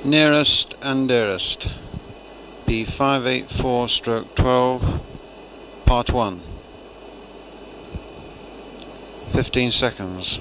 Nearest and Dearest, B584/12, Part 1. 15 seconds.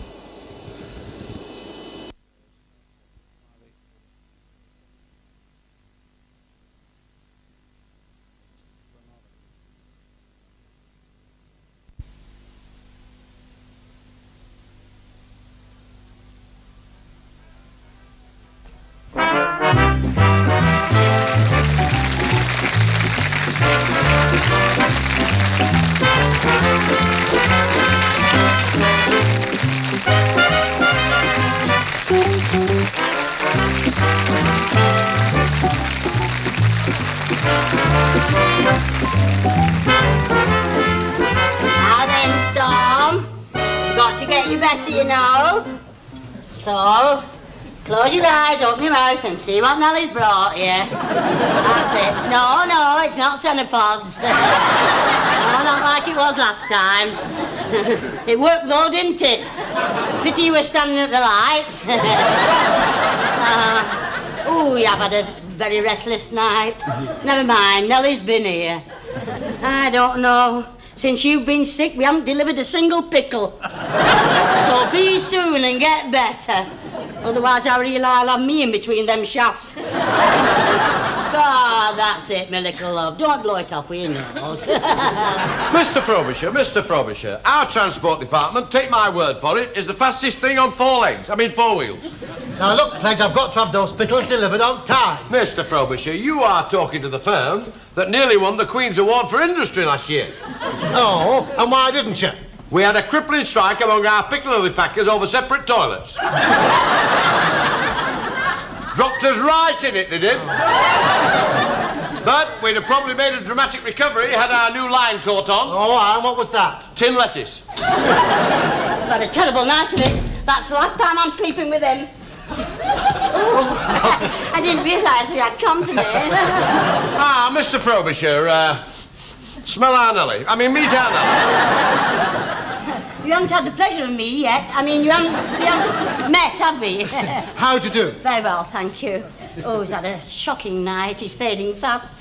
Now then, Storm, you've got to get you better, you know. So, close your eyes, open your mouth and see what Nellie's brought you. That's it. No, it's not cenopods. No, not like it was last time. It worked though, didn't it? Pity you were standing at the lights. You have had a very restless night. Never mind, Nellie's been here. I don't know. Since you've been sick, we haven't delivered a single pickle. So be soon and get better. Otherwise, I realize I'll have me in between them shafts. That's it, my little love. Don't blow it off with your nose. Mr. Frobisher, our transport department, take my word for it, is the fastest thing on four wheels. Now look, Plagues, I've got to have those pickles delivered on time. Mr. Frobisher, you are talking to the firm that nearly won the Queen's Award for Industry last year. Oh, and why didn't you? We had a crippling strike among our piccalilli packers over separate toilets. Dropped us right in it, they did. But we'd have probably made a dramatic recovery had our new line coat on. Oh, and what was that? Tin lettuce. Had a terrible night of it. That's the last time I'm sleeping with him. I didn't realise he had company. Mr. Frobisher, smell our Nellie. Meet our Nellie. You haven't had the pleasure of me yet. You haven't met, have we? How do you do? Very well, thank you. Oh, he's had a shocking night. He's fading fast.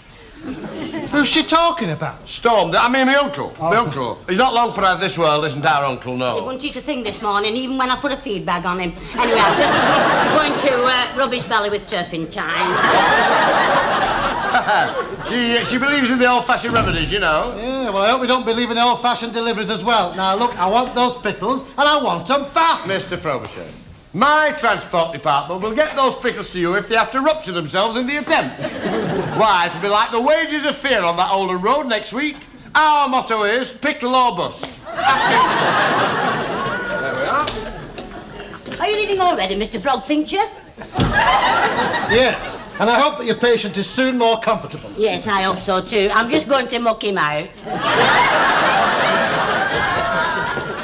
Who's she talking about? Storm, my uncle. My uncle. He's not long for out of this world, isn't our uncle, no. He wouldn't eat a thing this morning, even when I put a feed bag on him. Anyway, I'm just going to rub his belly with turpentine. She believes in the old-fashioned remedies, you know. Yeah, well, I hope we don't believe in old-fashioned deliveries as well. Now, look, I want those pickles, and I want them fast. Mr. Frobisher, my transport department will get those pickles to you if they have to rupture themselves in the attempt. Why, it'll be like the wages of fear on that Oldham Road next week. Our motto is, pickle or bust. There we are. Are you leaving already, Mr. Frogfincher? Yes, and I hope that your patient is soon more comfortable. Yes, I hope so too. I'm just going to muck him out.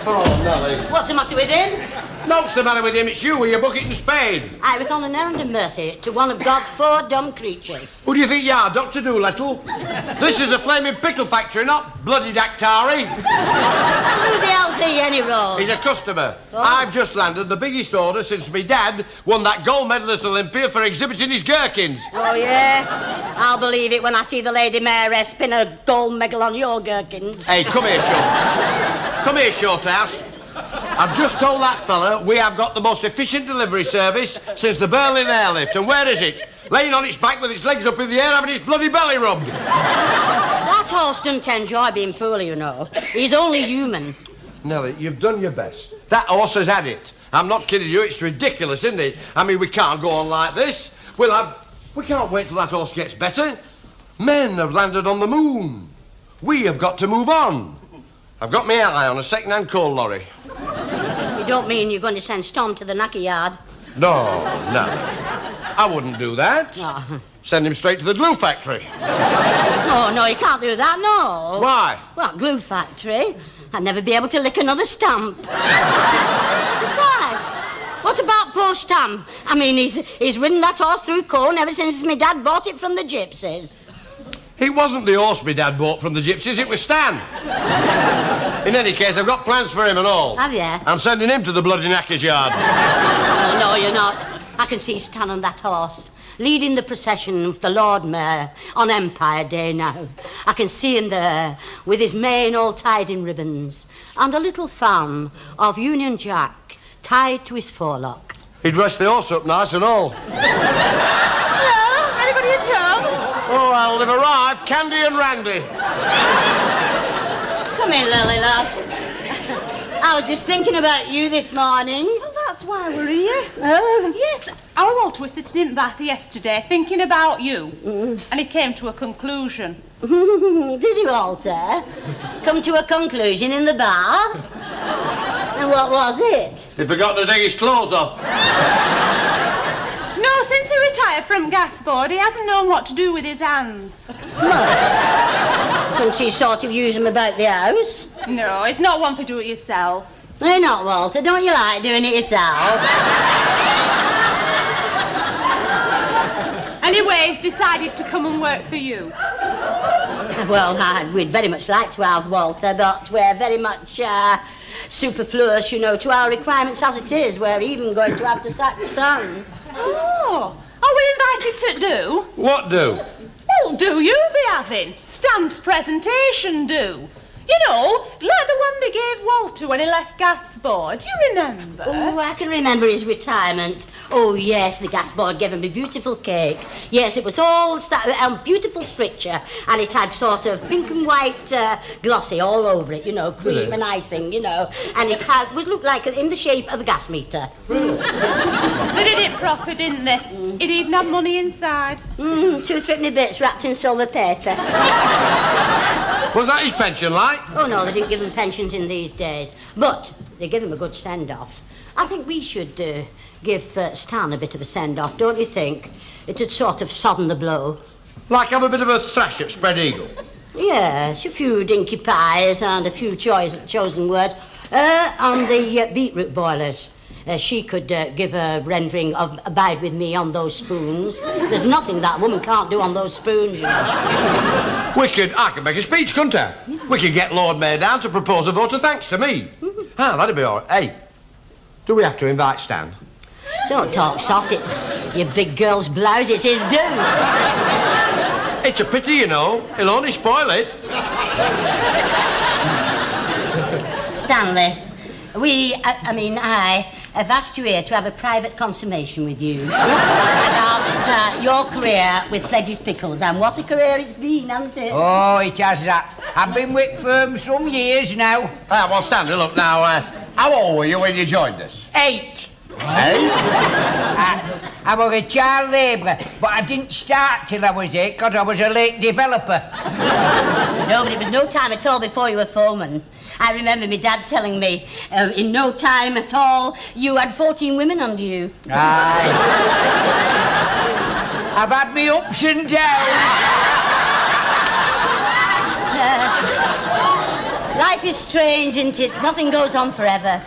Oh, Nellie. What's the matter with him? What's the matter with him? It's you with your bucket and spade. I was on an errand of mercy to one of God's poor dumb creatures. Who do you think you are, Dr. Doolittle? This is a flaming pickle factory, not bloody Dactari. Who the hell's he, anyway? He's a customer. Oh. I've just landed the biggest order since my dad won that gold medal at Olympia for exhibiting his gherkins. Oh, yeah? I'll believe it when I see the Lady Mayoress pin a gold medal on your gherkins. Hey, come here, Shorthouse. I've just told that fella we have got the most efficient delivery service since the Berlin airlift. And where is it? Laying on its back with its legs up in the air having its bloody belly rubbed. That horse doesn't enjoy being poorly, you know. He's only human. Nellie, you've done your best. That horse has had it. I'm not kidding you. It's ridiculous, isn't it? We can't go on like this. We can't wait till that horse gets better. Men have landed on the moon. We have got to move on. I've got my eye on a second-hand coal lorry. You don't mean you're going to send Storm to the knacker yard? No. I wouldn't do that. Oh. Send him straight to the glue factory. Oh, no, you can't do that, no. Why? Well, glue factory. I'd never be able to lick another stamp. Besides, what about poor Stamp? He's ridden that horse through corn ever since my dad bought it from the gypsies. It wasn't the horse my dad bought from the gypsies, it was Stan. In any case, I've got plans for him and all. Have you? I'm sending him to the bloody knacker's yard. Oh, no, you're not. I can see Stan on that horse. leading the procession of the Lord Mayor on Empire Day now. I can see him there, with his mane all tied in ribbons, and a little fan of Union Jack tied to his forelock. He dressed the horse up nice and all. Hello, anybody at home? Oh, well, they've arrived, Candy and Randy. Come in, Lily, love. I was just thinking about you this morning. Well, that's why we're here. Oh. Yes, our Walter was sitting in Bath yesterday thinking about you. And he came to a conclusion. Did you, Walter? Come to a conclusion in the bath? And what was it? He forgot to take his clothes off. No, since he retired from gas board, he hasn't known what to do with his hands. Couldn't you sort of use them about the house? No, it's not one for do-it-yourself. Why not, Walter? Don't you like doing it yourself? Anyway, he's decided to come and work for you. Well, we'd very much like to have Walter, but we're very much superfluous, you know, to our requirements as it is. We're even going to have to sack Stan. Oh, are we invited to do? What do? Well, do you'll be having? Stan's presentation do. You know, like the one they gave Walter when he left gas board. You remember? Oh, I can remember his retirement. Oh, yes, the gas board gave him a beautiful cake. Yes, it was all beautiful stricture, and it had sort of pink and white glossy all over it, you know, cream and icing, you know, and it looked like in the shape of a gas meter. They did it proper, didn't they? It even had money inside. 2 threepenny bits wrapped in silver paper. Was that his pension like? Oh, no, they didn't give him pensions in these days. But they give him a good send-off. I think we should give Stan a bit of a send-off, don't you think? It'd sort of sodden the blow. Like have a bit of a thrash at Spread Eagle? Yes, a few dinky pies and a few chosen words on the beetroot boilers. She could give a rendering of Abide With Me on those spoons. There's nothing that woman can't do on those spoons, you know. I could make a speech, couldn't I? We could get Lord Mayor down to propose a vote of thanks to me. That'd be all right. Hey, do we have to invite Stan? Don't talk soft, it's your big girl's blouse, it's his due. It's a pity, you know. He'll only spoil it. Stanley, I have asked you here to have a private consummation with you about your career with Pledge's Pickles, and what a career it's been, hasn't it? Oh, it has that. I've been with firm some years now. Well, Stanley, look now, how old were you when you joined us? 8. 8? I was a child labourer, but I didn't start till I was 8 because I was a late developer. No, but it was no time at all before you were foreman. I remember my dad telling me, in no time at all, you had 14 women under you. Aye. I've had me ups and downs. Yes. Life is strange, isn't it? Nothing goes on forever.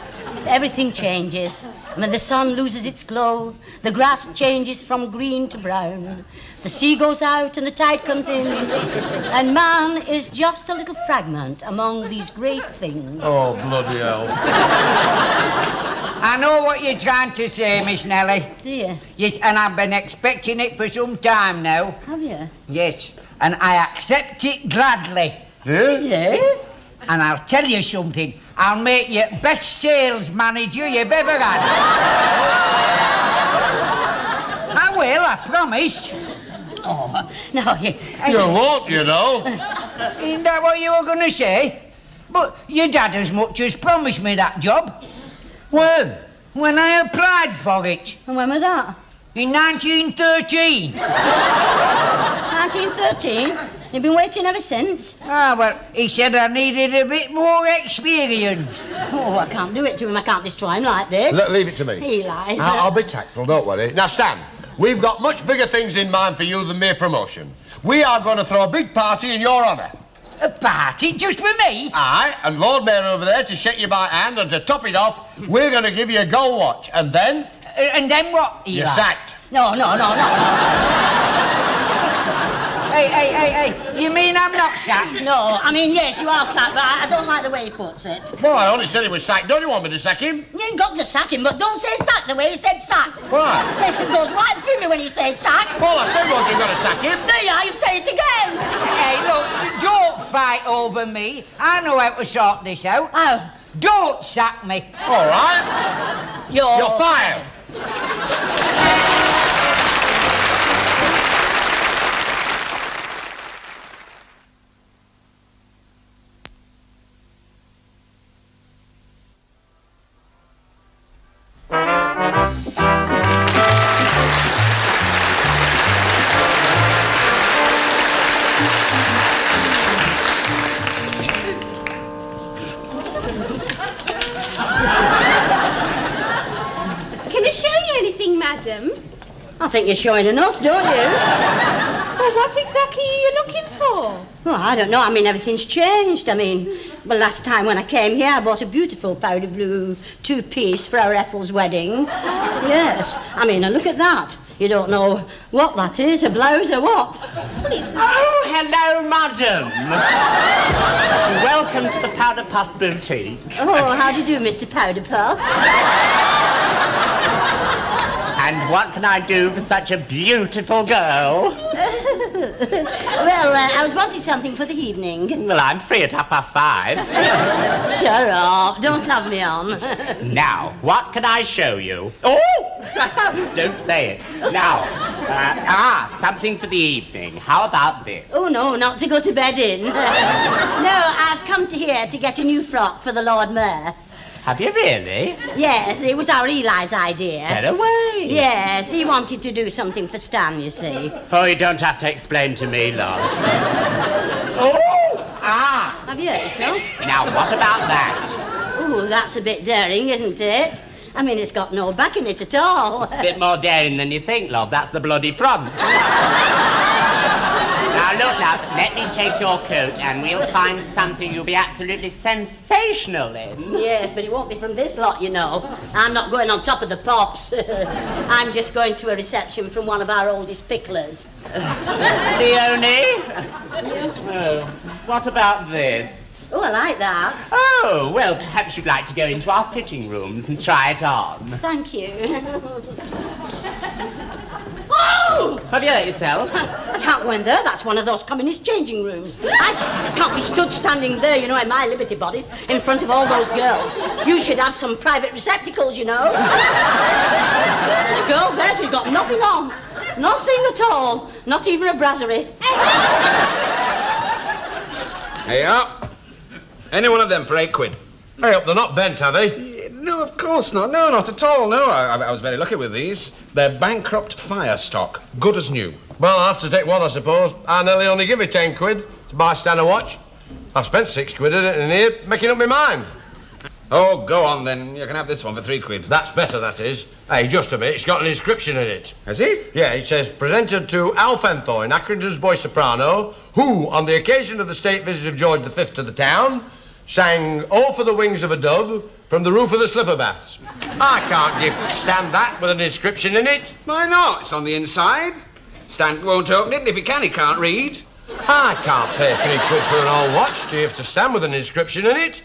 Everything changes. When the sun loses its glow, the grass changes from green to brown. The sea goes out and the tide comes in, and man is just a little fragment among these great things. Oh, bloody hell. I know what you're trying to say, Miss Nellie. Do you? Yes, and I've been expecting it for some time now. Have you? Yes, and I accept it gladly. You do? And I'll tell you something. I'll make you best sales manager you've ever had. I will, I promise. Oh, no, You won't, you know. Isn't that what you were going to say? But your dad as much as promised me that job. When? When I applied for it. And when was that? In 1913. 1913? You've been waiting ever since? Ah, well, he said I needed a bit more experience. Oh, I can't do it to him. I can't destroy him like this. Leave it to me. Eli. I'll be tactful, don't worry. Now, Stan, we've got much bigger things in mind for you than mere promotion. We are going to throw a big party in your honour. A party just for me? Aye, and Lord Mayor over there to shake you by hand, and to top it off, we're going to give you a gold watch, and then... And then what, Eli? You're sacked. No. Hey, you mean I'm not sacked? No, I mean, yes, you are sacked, but I don't like the way he puts it. Well, I only said he was sacked. Don't you want me to sack him? You ain't got to sack him, but don't say sack the way he said sacked. Why? It goes right through me when you say sack. All I said was you've got to sack him. There you are, you've said it again. Hey, look, don't fight over me. I know how to sort this out. Oh. Don't sack me. All right. You're fired. Can I show you anything, madam? I think you're showing enough, don't you? Well, what exactly are you looking for? Well, I don't know. I mean, everything's changed. I mean, well, last time when I came here, I bought a beautiful powder blue two-piece for our Ethel's wedding. Yes. I mean, and look at that. You don't know what that is, a blouse or what? Well, it's... Oh, hello, madam. Welcome to the Powder Puff Boutique. Oh, how do you do, Mr. Powder Puff? And what can I do for such a beautiful girl? Well, I was wanting something for the evening. Well, I'm free at 5:30. Shut up. Don't have me on. Now, what can I show you? Oh! Don't say it. Now, something for the evening. How about this? Oh, no, not to go to bed in. No, I've come to here to get a new frock for the Lord Mayor. Have you really? Yes, it was our Eli's idea. Get away. Yes, he wanted to do something for Stan, you see. Oh, you don't have to explain to me, love. Have you heard yourself? Now, what about that? Oh, that's a bit daring, isn't it? I mean, it's got no back in it at all. It's a bit more daring than you think, love. That's the bloody front. Now, look, love, let me take your coat and we'll find something you'll be absolutely sensational in. Yes, but it won't be from this lot, you know. I'm not going on top of the pops. I'm just going to a reception from one of our oldest picklers. Leonie? Oh, what about this? Oh, I like that. Oh, well, perhaps you'd like to go into our fitting rooms and try it on. Thank you. Oh! Have you hurt yourself? I can't go in there. That's one of those communist changing rooms. I can't be stood standing there, you know, in my Liberty bodies, in front of all those girls. You should have some private receptacles, you know. There's a girl there, she's got nothing on. Nothing at all. Not even a brasserie. Hey up. Any one of them for £8. Hey up, they're not bent, are they? No, of course not. No, not at all. No, I was very lucky with these. They're bankrupt fire stock. Good as new. Well, I'll have to take one, I suppose. I nearly only give me £10 to buy Stan a watch. I've spent £6 in it in here, making up my mind. Oh, go on then. You can have this one for £3. That's better, that is. Hey, just a minute, it's got an inscription in it. Has it? Yeah, it says, presented to Al Fenthorne, Accrington's boy soprano, who, on the occasion of the state visit of George V to the town, sang "Oh for the Wings of a Dove" from the roof of the slipper baths. I can't stand that with an inscription in it. Why not? It's on the inside. Stan won't open it, and if he can, he can't read. I can't pay £3 for an old watch to have to stand with an inscription in it.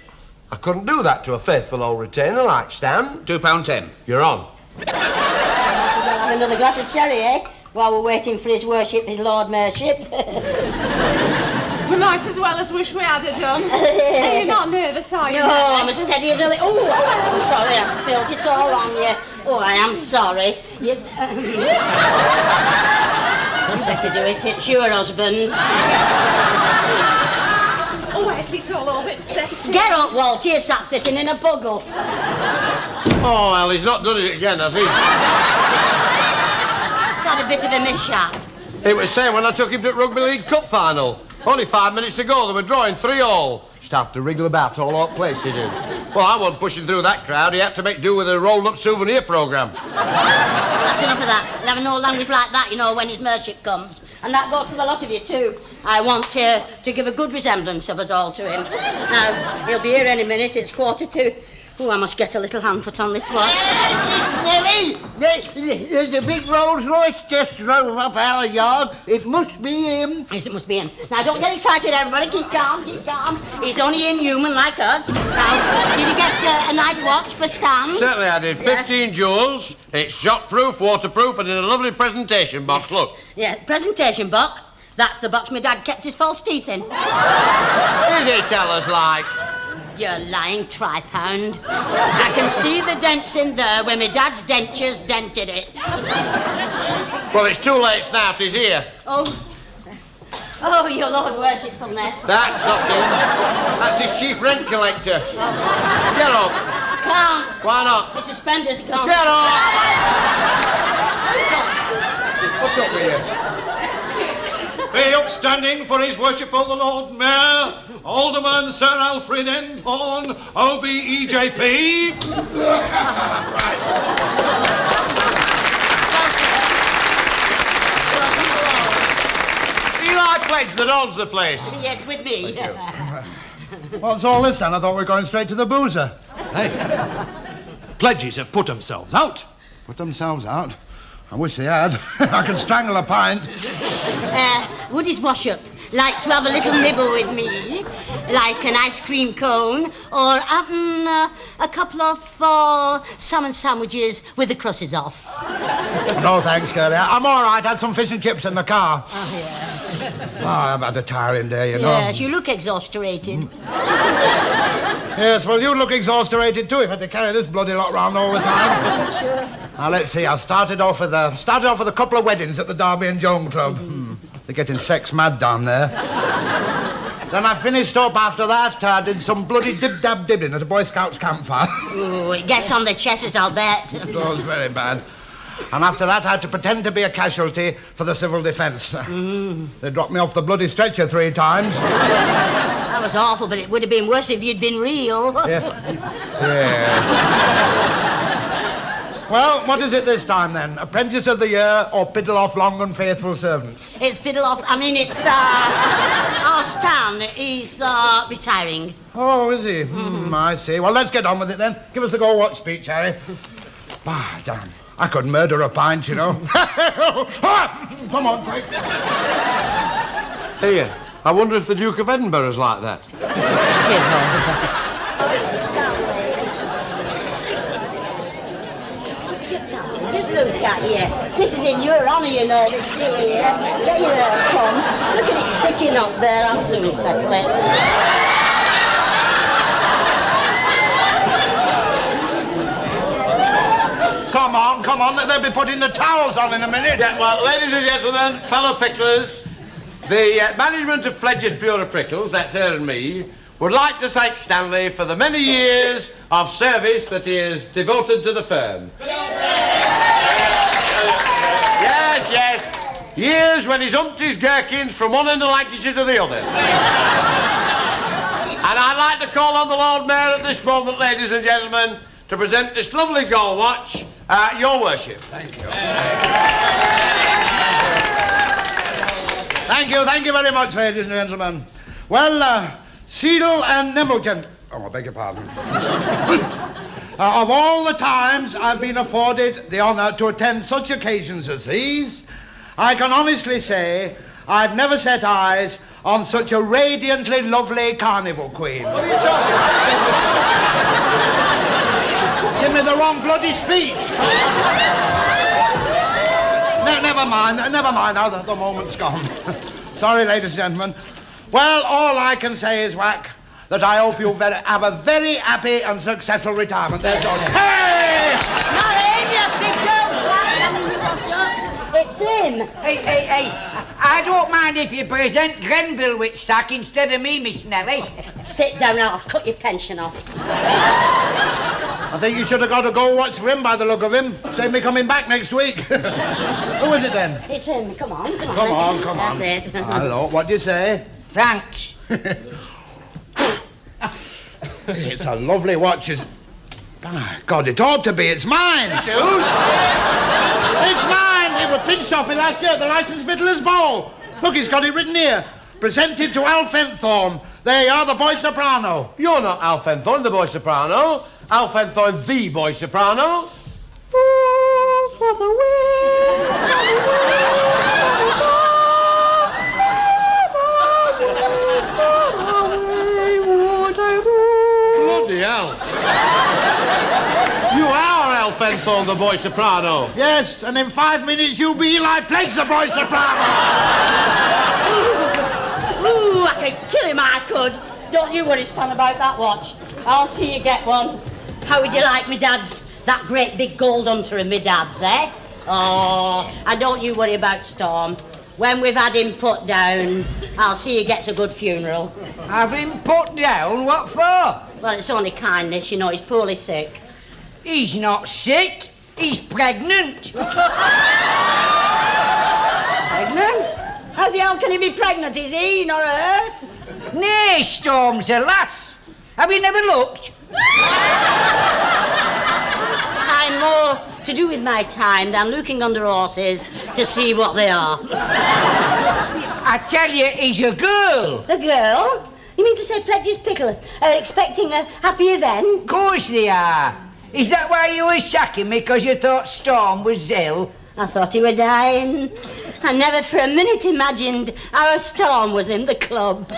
I couldn't do that to a faithful old retainer like Stan. £2.10. You're on. We'll have another glass of sherry, eh? While we're waiting for his worship, his Lord Mayorship. We might as well as wish we had it done. Are you not nervous, are you? No, I'm as steady as a little... Oh, I'm sorry, I've spilled it all on you. Oh, I am sorry. You better do it, it's your husband. Oh, heck, it's all over, it's sexy. Get up, Walt, you're sat sitting in a puddle. Oh, well, he's not done it again, has he? It's had a bit of a mishap. It was saying when I took him to the Rugby League Cup final. Only 5 minutes to go, they were drawing 3-3. Just have to wriggle about all over the place, he did. Well, I wasn't pushing through that crowd. He had to make do with a rolled-up souvenir programme. That's enough of that. We'll have no language like that, you know, when his Mayorship comes. And that goes for the lot of you, too. I want to give a good resemblance of us all to him. Now, he'll be here any minute. It's 2:45. Oh, I must get a little hand put on this watch. Nelly, there's a big Rolls Royce just drove up our yard. It must be him. Yes, it must be him. Now, don't get excited, everybody. Keep calm, keep calm. He's only inhuman like us. Now, did you get a nice watch for Stan? Certainly I did. 15 jewels. It's shockproof, waterproof, and in a lovely presentation box. Yes. Look. Yeah, presentation box. That's the box my dad kept his false teeth in. Is it, tell us, like? You lying tri-pound. I can see the dents in there where my dad's dentures dented it. Well, it's too late now. He's here. Oh, your Lord worshipfulness. That's not him. That's his chief rent collector. Get up. Can't. Why not? The suspenders can't. Get up. What's up with you? Be upstanding for his worshipful the Lord Mayor, Alderman Sir Alfred Enthorn, OBEJP. Eli Pledge that owns the place. Yes, with me. What's all this, then? I thought we were going straight to the boozer. Hey, pledges have put themselves out. Put themselves out? I wish they had. I can strangle a pint. Would his wash-up like to have a little nibble with me? Like an ice cream cone? Or a couple of salmon sandwiches with the crusts off? No, thanks, girlie. I'm all right. Had some fish and chips in the car. Oh, yes. Oh, I've had a tiring day, you know. Yes, you look exasperated. Yes, well, you look exasperated too if I had to carry this bloody lot round all the time. Sure. Now, let's see. I started off with a couple of weddings at the Derby and Joan Club. They're getting sex mad down there. Then I finished up after that. I did some bloody dib-dab-dibbing at a Boy Scouts campfire. Ooh, it gets on the chesters, I'll bet. It was very bad. And after that, I had to pretend to be a casualty for the civil defence. They dropped me off the bloody stretcher 3 times. That was awful, but it would have been worse if you'd been real. Yes. Well, what is it this time, then? Apprentice of the Year or Piddle-off Long and Faithful Servant? It's Piddle-off. I mean, it's, our Stan. He's, retiring. Oh, is he? I see. Well, let's get on with it, then. Give us the go-watch speech, Harry. Ah, damn. I could murder a pint, you know. Come on, quick. Here, I wonder if the Duke of Edinburgh's like that. Just look at you. This is in your honour, you know, this thing here. Get your hair combed. Look at it sticking up there. I'll soon settle it. Come on, they'll be putting the towels on in a minute. Yeah, well, ladies and gentlemen, fellow picklers, the management of Pledges Pure Prickles, that's her and me, would like to thank Stanley for the many years of service that he has devoted to the firm. Yes. Years when he's humped his gherkins from one end of Lancashire to the other. And I'd like to call on the Lord Mayor at this moment, ladies and gentlemen, to present this lovely gold watch, Your Worship. Thank you very much, ladies and gentlemen. Well, Seedle and Nemogent... Oh, I beg your pardon. Of all the times I've been afforded the honour to attend such occasions as these, I can honestly say I've never set eyes on such a radiantly lovely carnival queen. What are you talking about? Give me the wrong bloody speech. Never mind now, the moment's gone. Sorry, ladies and gentlemen. Well, all I can say is, Whack, that I hope you have a very happy and successful retirement. There's all. Hey! Not him, you big girl's black. It's him. Hey, I don't mind if you present Grenville with sack instead of me, Miss Nellie. Sit down now, I'll cut your pension off. I think you should have got a go watch for him by the look of him. Save me coming back next week. Who is it then? It's him. Come on. Come on. That's it. Hello, what do you say? Thanks. It's a lovely watch, Oh, God, it ought to be. It's mine. It's whose? It's mine. It was pinched off me last year at the Licensed Fiddler's Ball. Look, he's got it written here. Presented to Alf Enthorn. There you are, the boy soprano. You're not Alf Enthorn, the boy soprano. Alf Enthorne, the boy soprano. For the wind, Bloody hell. You are Alf Enthorne, the boy soprano. Yes, and in 5 minutes you'll be Eli Plague's the boy soprano. Ooh, I could kill him, I could. Don't you worry, Stan, about that watch. I'll see you get one. How would you like me dad's? That great big gold hunter of me dad's, eh? Oh, and don't you worry about Storm. When we've had him put down, I'll see he gets a good funeral. Have him put down? What for? Well, it's only kindness, you know, he's poorly sick. He's not sick. He's pregnant. Pregnant? How the hell can he be pregnant? Is he, not her? Nay, Storm's a lass. Have you never looked? I'm more to do with my time than looking under horses to see what they are. I tell you, he's a girl. A girl? You mean to say Pledge's Pickle are expecting a happy event? Of course they are. Is that why you were sacking me, because you thought Storm was ill? I thought he were dying. I never for a minute imagined our Storm was in the club.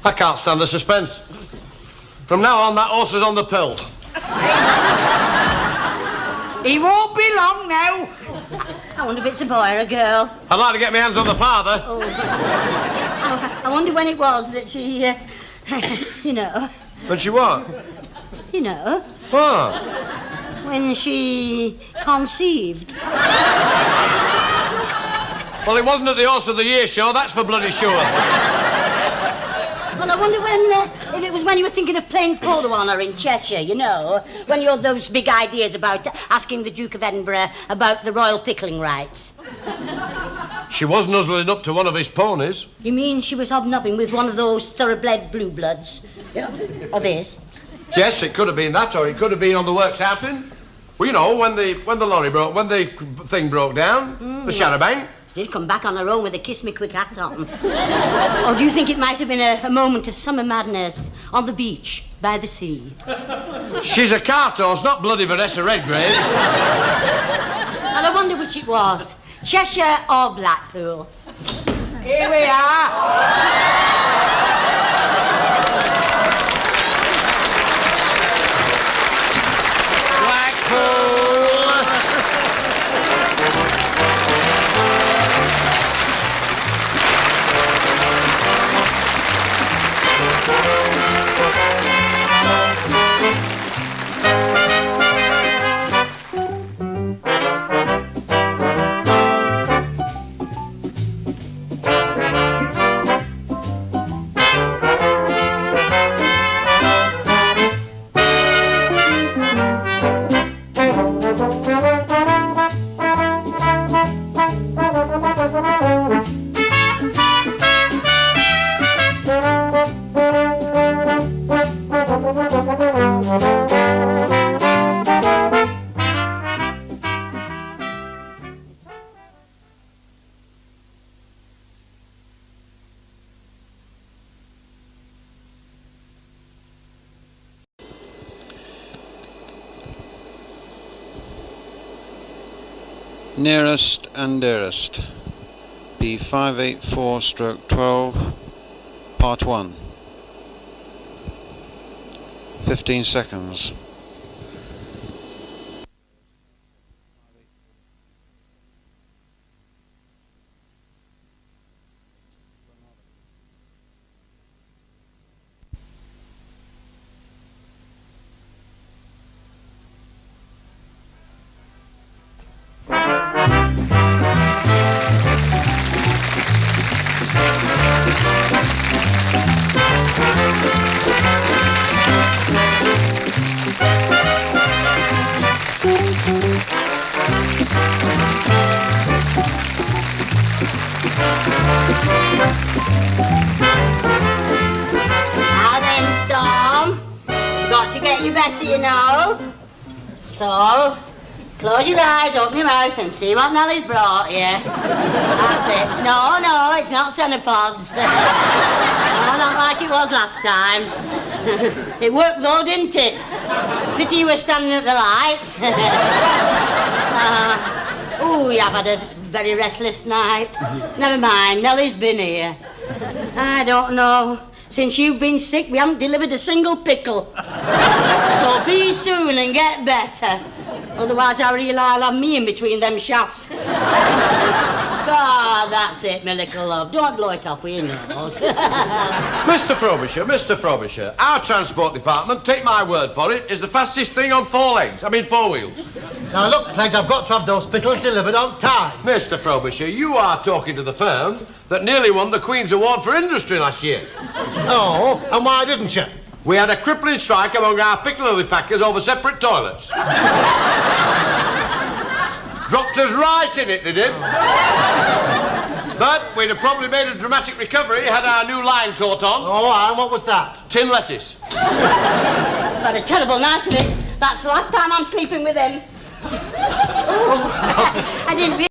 I can't stand the suspense. From now on, that horse is on the pill. He won't be long now. I wonder if it's a boy or a girl. I'd like to get my hands on the father. Oh. I wonder when it was that she, you know... When she what? You know... What? When she conceived. Well, it wasn't at the Horse of the Year show, that's for bloody sure. Well, I wonder if it was when you were thinking of playing polo on her in Cheshire, you know, when you had those big ideas about asking the Duke of Edinburgh about the royal pickling rights. She was nuzzling up to one of his ponies. You mean she was hobnobbing with one of those thoroughbred blue bloods of his? Yes, it could have been that, or it could have been on the works outing. Well, you know, when the thing broke down, the charabanc. She did come back on her own with a kiss me quick hat on. Or do you think it might have been a moment of summer madness on the beach by the sea? She's a cart horse, not bloody Vanessa Redgrave. And I wonder which it was, Cheshire or Blackpool. Here we are. Nearest and Dearest, B584/12, Part 1. 15 seconds. Now then, Storm, we've got to get you better, you know. So, Close your eyes, open your mouth and see what Nelly's brought you. That's it. No, no, it's not centipods. No, not like it was last time. It worked though, didn't it? Pity you were standing at the lights. Oh, you have had a very restless night. Never mind, Nelly's been here. I don't know. Since you've been sick, we haven't delivered a single pickle. So be soon and get better. Otherwise, I realize I'll have me in between them shafts. God, that's it, my little love. Don't blow it off with your nose. Mr. Frobisher, our transport department, take my word for it, is the fastest thing on four wheels. Now, look, Plagues, I've got to have those pickles delivered on time. Mr. Frobisher, you are talking to the firm that nearly won the Queen's Award for Industry last year. Oh, and why didn't you? We had a crippling strike among our Piccadilly packers over separate toilets. Dropped us right in it, they did. But we'd have probably made a dramatic recovery had our new line coat on. Oh, and what was that? Tin lettuce. But a terrible night of it. That's the last time I'm sleeping with him. I didn't